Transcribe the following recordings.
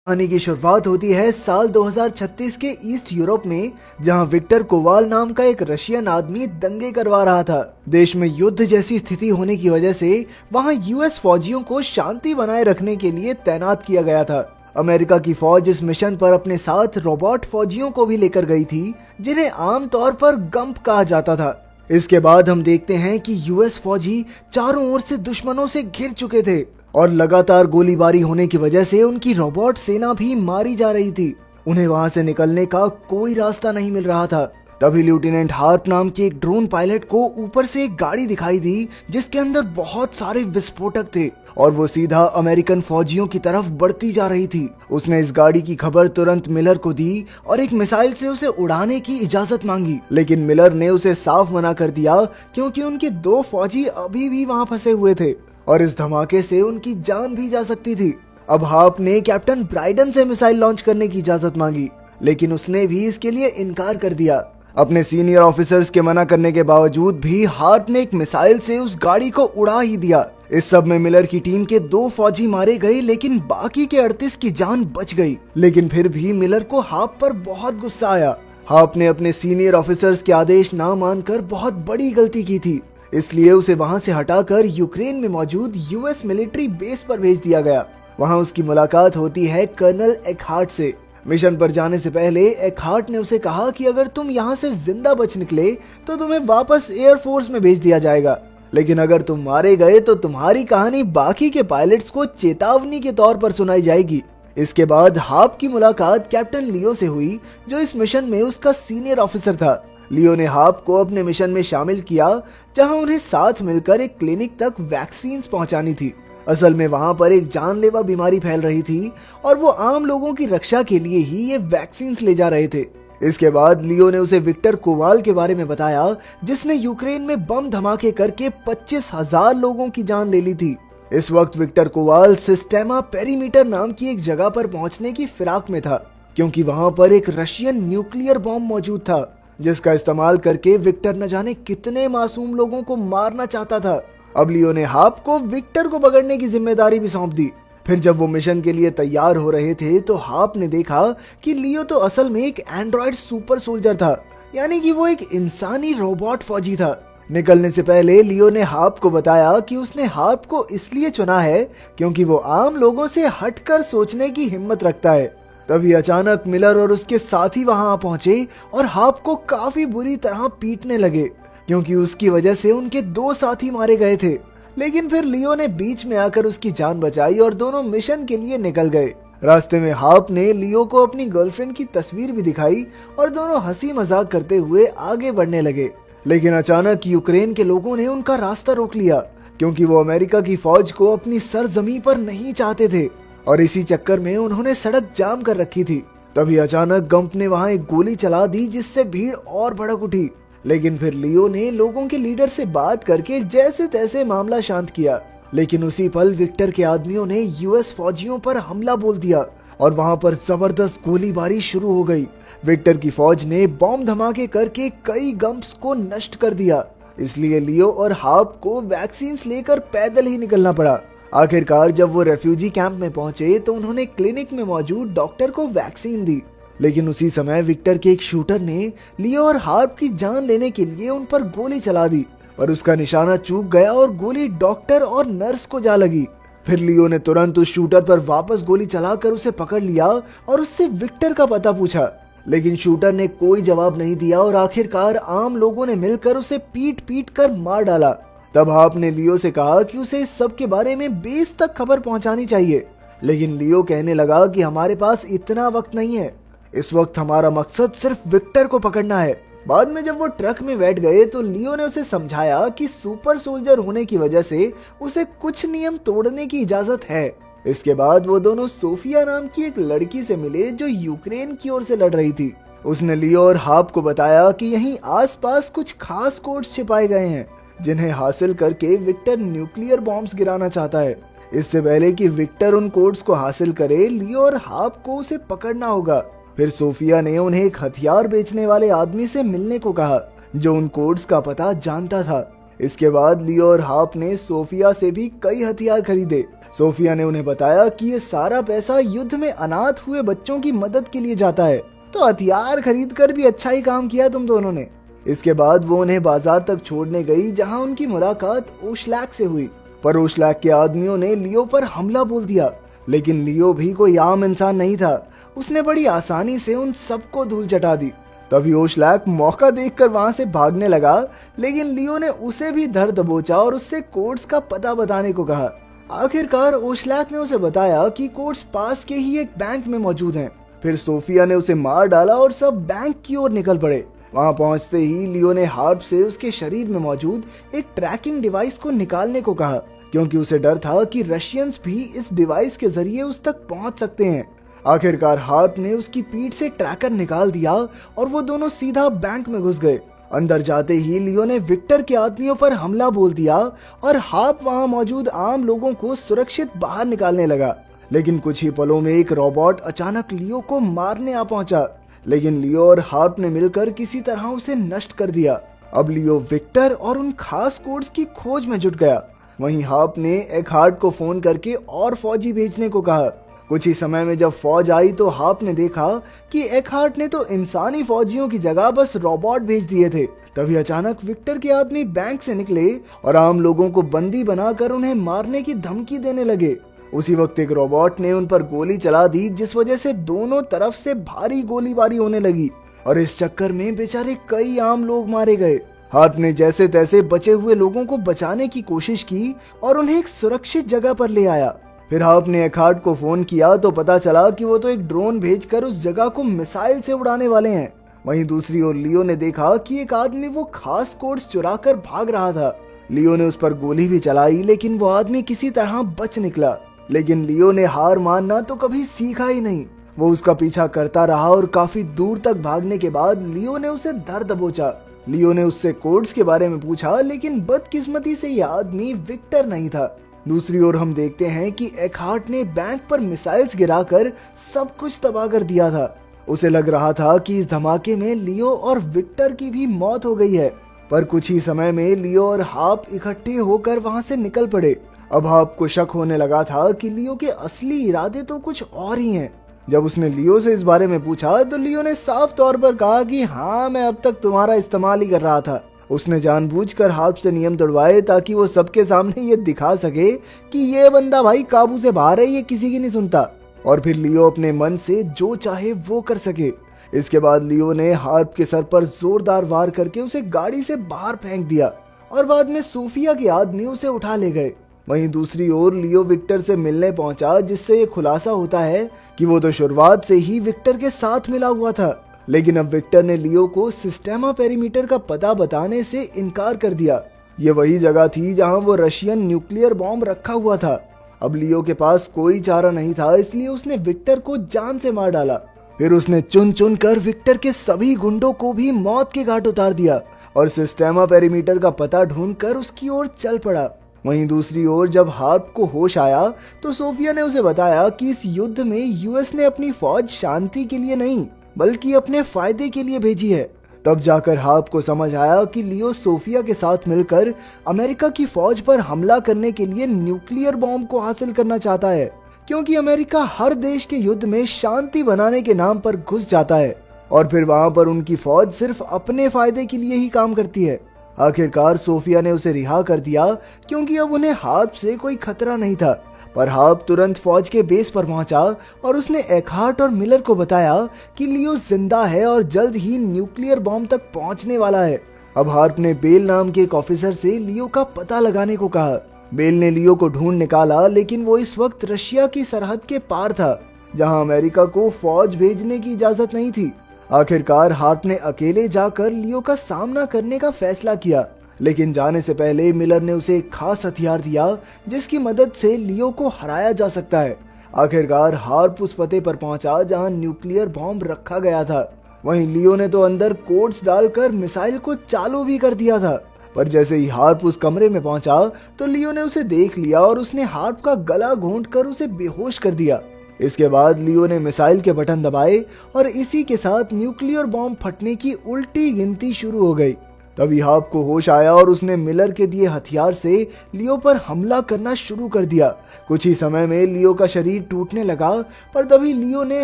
कहानी की शुरुआत होती है साल 2036 के ईस्ट यूरोप में, जहां विक्टर कोवाल नाम का एक रशियन आदमी दंगे करवा रहा था। देश में युद्ध जैसी स्थिति होने की वजह से वहां यूएस फौजियों को शांति बनाए रखने के लिए तैनात किया गया था। अमेरिका की फौज इस मिशन पर अपने साथ रोबोट फौजियों को भी लेकर गई थी, जिन्हें आमतौर पर गंप कहा जाता था। इसके बाद हम देखते हैं कि यूएस फौजी चारों ओर से दुश्मनों से घिर चुके थे और लगातार गोलीबारी होने की वजह से उनकी रोबोट सेना भी मारी जा रही थी। उन्हें वहां से निकलने का कोई रास्ता नहीं मिल रहा था। तभी लेफ्टिनेंट हार्प नाम के एक ड्रोन पायलट को ऊपर से एक गाड़ी दिखाई दी, जिसके अंदर बहुत सारे विस्फोटक थे और वो सीधा अमेरिकन फौजियों की तरफ बढ़ती जा रही थी। उसने इस गाड़ी की खबर तुरंत मिलर को दी और एक मिसाइल से उसे उड़ाने की इजाजत मांगी, लेकिन मिलर ने उसे साफ मना कर दिया क्योंकि उनके दो फौजी अभी भी वहां फंसे हुए थे और इस धमाके से उनकी जान भी जा सकती थी। अब हार्प ने कैप्टन ब्राइडन से मिसाइल लॉन्च करने की इजाजत मांगी, लेकिन उसने भी इसके लिए इनकार कर दिया। अपने सीनियर ऑफिसर्स के मना करने के बावजूद भी हार्प ने एक मिसाइल से उस गाड़ी को उड़ा ही दिया। इस सब में मिलर की टीम के 2 फौजी मारे गए, लेकिन बाकी के 38 की जान बच गई। लेकिन फिर भी मिलर को हार्प पर बहुत गुस्सा आया। हार्प ने अपने सीनियर ऑफिसर्स के आदेश ना मानकर बहुत बड़ी गलती की थी, इसलिए उसे वहां से हटाकर यूक्रेन में मौजूद यूएस मिलिट्री बेस पर भेज दिया गया। वहां उसकी मुलाकात होती है कर्नल एकहार्ट से। मिशन पर जाने से पहले एकहार्ट ने उसे कहा कि अगर तुम यहाँ से जिंदा बच निकले तो तुम्हें वापस एयरफोर्स में भेज दिया जाएगा, लेकिन अगर तुम मारे गए तो तुम्हारी कहानी बाकी के पायलट्स को चेतावनी के तौर पर सुनाई जाएगी। इसके बाद हार्प की मुलाकात कैप्टन लियो से हुई, जो इस मिशन में उसका सीनियर ऑफिसर था। लियो ने हार्प को अपने मिशन में शामिल किया, जहां उन्हें साथ मिलकर एक क्लिनिक तक वैक्सीन्स पहुंचानी थी। असल में वहां पर एक जानलेवा बीमारी फैल रही थी और वो आम लोगों की रक्षा के लिए ही ये वैक्सीन्स ले जा रहे थे। इसके बाद लियो ने उसे विक्टर कोवाल के बारे में बताया, जिसने यूक्रेन में बम धमाके करके 25,000 लोगों की जान ले ली थी। इस वक्त विक्टर कोवाल सिस्टेमा पेरीमीटर नाम की एक जगह पर पहुंचने की फिराक में था, क्योंकि वहां पर एक रशियन न्यूक्लियर बॉम्ब मौजूद था, जिसका इस्तेमाल करके विक्टर न जाने कितने मासूम लोगों को मारना चाहता था। अब लियो ने हार्प को विक्टर को पकड़ने की जिम्मेदारी भी सौंप दी। फिर जब वो मिशन के लिए तैयार हो रहे थे तो हार्प ने देखा कि लियो तो असल में एक एंड्रॉइड सुपर सोल्जर था, यानी कि वो एक इंसानी रोबोट फौजी था। निकलने से पहले लियो ने हार्प को बताया कि उसने हार्प को इसलिए चुना है क्योंकि वो आम लोगों से हटकर सोचने की हिम्मत रखता है। तभी अचानक मिलर और उसके साथी वहां पहुंचे और हार्प को काफी बुरी तरह पीटने लगे, क्योंकि उसकी वजह से उनके 2 साथी मारे गए थे। लेकिन फिर लियो ने बीच में आकर उसकी जान बचाई और दोनों मिशन के लिए निकल गए। रास्ते में हार्प ने लियो को अपनी गर्लफ्रेंड की तस्वीर भी दिखाई और दोनों हंसी मजाक करते हुए आगे बढ़ने लगे। लेकिन अचानक यूक्रेन के लोगों ने उनका रास्ता रोक लिया, क्योंकि वो अमेरिका की फौज को अपनी सरजमी पर नहीं चाहते थे और इसी चक्कर में उन्होंने सड़क जाम कर रखी थी। तभी अचानक गंप ने वहां एक गोली चला दी, जिससे भीड़ और भड़क उठी। लेकिन फिर लियो ने लोगों के लीडर से बात करके जैसे तैसे मामला शांत किया। लेकिन उसी पल विक्टर के आदमियों ने यूएस फौजियों पर हमला बोल दिया और वहां पर जबरदस्त गोलीबारी शुरू हो गई। विक्टर की फौज ने बॉम्ब धमाके करके कई गंप्स को नष्ट कर दिया, इसलिए लियो और हार्प को वैक्सीन्स लेकर पैदल ही निकलना पड़ा। आखिरकार जब वो रेफ्यूजी कैंप में पहुंचे तो उन्होंने क्लिनिक में मौजूद डॉक्टर को वैक्सीन दी। लेकिन उसी समय विक्टर के एक शूटर ने लियो और हार्प की जान लेने के लिए उन पर गोली चला दी और उसका निशाना चूक गया और गोली डॉक्टर और नर्स को जा लगी। फिर लियो ने तुरंत उस शूटर पर वापस गोली चलाकर उसे पकड़ लिया और उससे विक्टर का पता पूछा, लेकिन शूटर ने कोई जवाब नहीं दिया और आखिरकार आम लोगों ने मिलकर उसे पीट पीट कर मार डाला। तब हार्प ने लियो से कहा कि उसे इस सब के बारे में बेस तक खबर पहुंचानी चाहिए, लेकिन लियो कहने लगा कि हमारे पास इतना वक्त नहीं है, इस वक्त हमारा मकसद सिर्फ विक्टर को पकड़ना है। बाद में जब वो ट्रक में बैठ गए तो लियो ने उसे समझाया कि सुपर सोल्जर होने की वजह से उसे कुछ नियम तोड़ने की इजाजत है। इसके बाद वो दोनों सोफिया नाम की एक लड़की से मिले, जो यूक्रेन की ओर से लड़ रही थी। उसने लियो और हार्प को बताया कि यहीं आसपास कुछ खास कोड्स छिपाए गए हैं, जिन्हें हासिल करके विक्टर न्यूक्लियर बॉम्ब्स गिराना चाहता है। इससे पहले कि विक्टर उन कोड्स को हासिल करे, लियो और हार्प को उसे पकड़ना होगा। फिर सोफिया ने उन्हें एक हथियार बेचने वाले आदमी से मिलने को कहा, जो उन कोड्स का पता जानता था। इसके बाद लियो और हार्प ने सोफिया से भी कई हथियार खरीदे। सोफिया ने उन्हें बताया कि ये सारा पैसा युद्ध में अनाथ हुए बच्चों की मदद के लिए जाता है, तो हथियार खरीद कर भी अच्छा ही काम किया तुम दोनों ने। इसके बाद वो उन्हें बाजार तक छोड़ने गई, जहां उनकी मुलाकात ओशलैक से हुई। पर ओशलैक के आदमियों ने लियो पर हमला बोल दिया, लेकिन लियो भी कोई आम इंसान नहीं था। उसने बड़ी आसानी से उन सबको धूल चटा दी। तभी ओशलैक मौका देखकर वहां से भागने लगा, लेकिन लियो ने उसे भी धर दबोचा और उससे कोड्स का पता बताने को कहा। आखिरकार ओशलैक ने उसे बताया कि कोड्स पास के ही एक बैंक में मौजूद हैं। फिर सोफिया ने उसे मार डाला और सब बैंक की ओर निकल पड़े। वहां पहुंचते ही लियो ने हार्प से उसके शरीर में मौजूद एक ट्रैकिंग डिवाइस को निकालने को कहा, क्योंकि उसे डर था कि रशियंस भी इस डिवाइस के जरिए उस तक पहुंच सकते हैं। आखिरकार हार्प ने उसकी पीठ से ट्रैकर निकाल दिया और वो दोनों सीधा बैंक में घुस गए। अंदर जाते ही लियो ने विक्टर के आदमियों पर हमला बोल दिया और हार्प वहां मौजूद आम लोगों को सुरक्षित बाहर निकालने लगा। लेकिन कुछ ही पलों में एक रोबोट अचानक लियो को मारने आ पहुंचा, लेकिन लियो और हार्प ने मिलकर किसी तरह उसे नष्ट कर दिया। अब लियो विक्टर और उन खास कोड्स की खोज में जुट गया। वहीं हार्प ने एकहार्ट को फोन करके और फौजी भेजने को कहा। कुछ ही समय में जब फौज आई तो हार्प ने देखा कि एकहार्ट ने तो इंसानी फौजियों की जगह बस रोबोट भेज दिए थे। तभी अचानक विक्टर के आदमी बैंक से निकले और आम लोगों को बंदी बनाकर उन्हें मारने की धमकी देने लगे। उसी वक्त एक रोबोट ने उन पर गोली चला दी, जिस वजह से दोनों तरफ से भारी गोलीबारी होने लगी और इस चक्कर में बेचारे कई आम लोग मारे गए। हार्प ने जैसे तैसे बचे हुए लोगों को बचाने की कोशिश की और उन्हें एक सुरक्षित जगह पर ले आया। फिर हार्प ने एकहार्ट को फोन किया तो पता चला कि वो तो एक ड्रोन भेजकर उस जगह को मिसाइल से उड़ाने वाले हैं। वहीं दूसरी ओर लियो ने देखा कि एक आदमी वो खास कोड्स चुराकर भाग रहा था। लियो ने उस पर गोली भी चलाई, लेकिन वो आदमी किसी तरह बच निकला। लेकिन लियो ने हार मानना तो कभी सीखा ही नहीं। वो उसका पीछा करता रहा और काफी दूर तक भागने के बाद लियो ने उसे धर दबोचा। लियो ने उससे कोड्स के बारे में पूछा, लेकिन बदकिस्मती से यह आदमी विक्टर नहीं था। दूसरी ओर हम देखते हैं कि एकहार्ट ने बैंक पर मिसाइल्स गिराकर सब कुछ तबाह कर दिया था। उसे लग रहा था कि इस धमाके में लियो और विक्टर की भी मौत हो गई है। पर कुछ ही समय में लियो और हार्प इकट्ठे होकर वहां से निकल पड़े। अब हार्प को शक होने लगा था कि लियो के असली इरादे तो कुछ और ही हैं। जब उसने लियो से इस बारे में पूछा तो लियो ने साफ तौर पर कहा कि हाँ, मैं अब तक तुम्हारा इस्तेमाल ही कर रहा था। उसने जानबूझकर हार्प से नियम तोड़वाए ताकि वो सबके सामने ये दिखा सके कि ये बंदा भाई काबू से बाहर है, ये किसी की नहीं सुनता, और फिर लियो अपने मन से जो चाहे वो कर सके। इसके बाद लियो ने हार्प के सर पर जोरदार वार करके उसे गाड़ी से बाहर फेंक दिया और बाद में सोफिया के आदमी उसे उठा ले गए। वहीं दूसरी ओर लियो विक्टर से मिलने पहुंचा, जिससे ये खुलासा होता है कि वो तो शुरुआत से ही विक्टर के साथ मिला हुआ था। लेकिन अब विक्टर ने लियो को सिस्टेमा पेरीमीटर का पता बताने से इनकार कर दिया। ये वही जगह थी जहां वो रशियन न्यूक्लियर बॉम्ब रखा हुआ था। अब लियो के पास कोई चारा नहीं था, इसलिए उसने विक्टर को जान से मार डाला। फिर उसने चुन चुन कर विक्टर के सभी गुंडों को भी मौत के घाट उतार दिया और सिस्टेमा पेरीमीटर का पता ढूंढकर उसकी ओर चल पड़ा। वहीं दूसरी ओर जब हार्प को होश आया तो सोफिया ने उसे बताया कि इस युद्ध में यूएस ने अपनी फौज शांति के लिए नहीं बल्कि अपने फायदे के लिए भेजी है। तब जाकर हार्प को समझ आया कि लियो सोफिया के साथ मिलकर अमेरिका की फौज पर हमला करने के लिए न्यूक्लियर बॉम्ब को हासिल करना चाहता है, क्योंकि अमेरिका हर देश के युद्ध में शांति बनाने के नाम पर घुस जाता है और फिर वहां पर उनकी फौज सिर्फ अपने फायदे के लिए ही काम करती है। आखिरकार सोफिया ने उसे रिहा कर दिया, क्योंकि अब उन्हें हार्प से कोई खतरा नहीं था। पर हार्प तुरंत फौज के बेस पर पहुंचा और उसने एकहार्ट और मिलर को बताया कि लियो जिंदा है और जल्द ही न्यूक्लियर बॉम्ब तक पहुंचने वाला है। अब हार्प ने बेल नाम के एक ऑफिसर से लियो का पता लगाने को कहा। बेल ने लियो को ढूंढ निकाला, लेकिन वो इस वक्त रशिया की सरहद के पार था, जहां अमेरिका को फौज भेजने की इजाजत नहीं थी। आखिरकार हार्प ने अकेले जाकर लियो का सामना करने का फैसला किया, लेकिन जाने से पहले मिलर ने उसे एक खास हथियार दिया जिसकी मदद से लियो को हराया जा सकता है। आखिरकार हार्प उस पते पर पहुंचा जहां न्यूक्लियर बॉम्ब रखा गया था। वहीं लियो ने तो अंदर कोड्स डालकर मिसाइल को चालू भी कर दिया था, पर जैसे ही हार्प उस कमरे में पहुंचा तो लियो ने उसे देख लिया और उसने हार्प का गला घोंटकर उसे बेहोश कर दिया। इसके बाद लियो ने मिसाइल के बटन दबाए और इसी के साथ न्यूक्लियर बॉम्ब फटने की उल्टी गिनती शुरू हो गई। तभी हाप को होश आया और उसने मिलर के दिए हथियार से लियो पर हमला करना शुरू कर दिया। कुछ ही समय में लियो का शरीर टूटने लगा, पर तभी लियो ने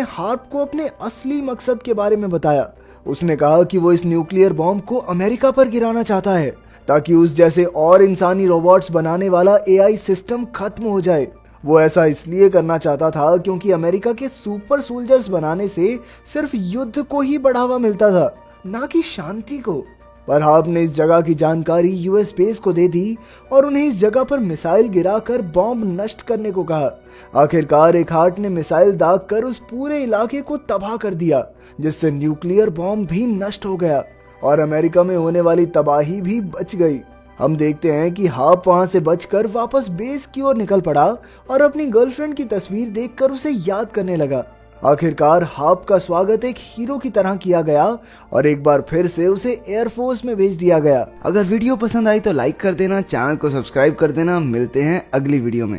हाप को अपने असली मकसद के बारे में बताया। उसने कहा कि वो इस न्यूक्लियर बॉम्ब को अमेरिका पर गिराना चाहता है ताकि उस जैसे और इंसानी रोबोट्स बनाने वाला एआई सिस्टम खत्म हो जाए। वो ऐसा इसलिए करना चाहता था क्योंकि अमेरिका के सुपर सोल्जर्स बनाने से सिर्फ युद्ध को ही बढ़ावा मिलता था, ना कि शांति को। पर हाप ने इस जगह की जानकारी यूएस बेस को दे दी और उन्हें इस जगह पर मिसाइल गिराकर बॉम्ब नष्ट करने को कहा। आखिरकार एक हार्ट ने मिसाइल दागकर उस पूरे इलाके को तबाह कर दिया, जिससे न्यूक्लियर बॉम्ब भी नष्ट हो गया और अमेरिका में होने वाली तबाही भी बच गई। हम देखते हैं कि हाप वहां से बचकर वापस बेस की ओर निकल पड़ा और अपनी गर्लफ्रेंड की तस्वीर देखकर उसे याद करने लगा। आखिरकार हाप का स्वागत एक हीरो की तरह किया गया और एक बार फिर से उसे एयरफोर्स में भेज दिया गया। अगर वीडियो पसंद आई तो लाइक कर देना, चैनल को सब्सक्राइब कर देना। मिलते हैं अगली वीडियो में।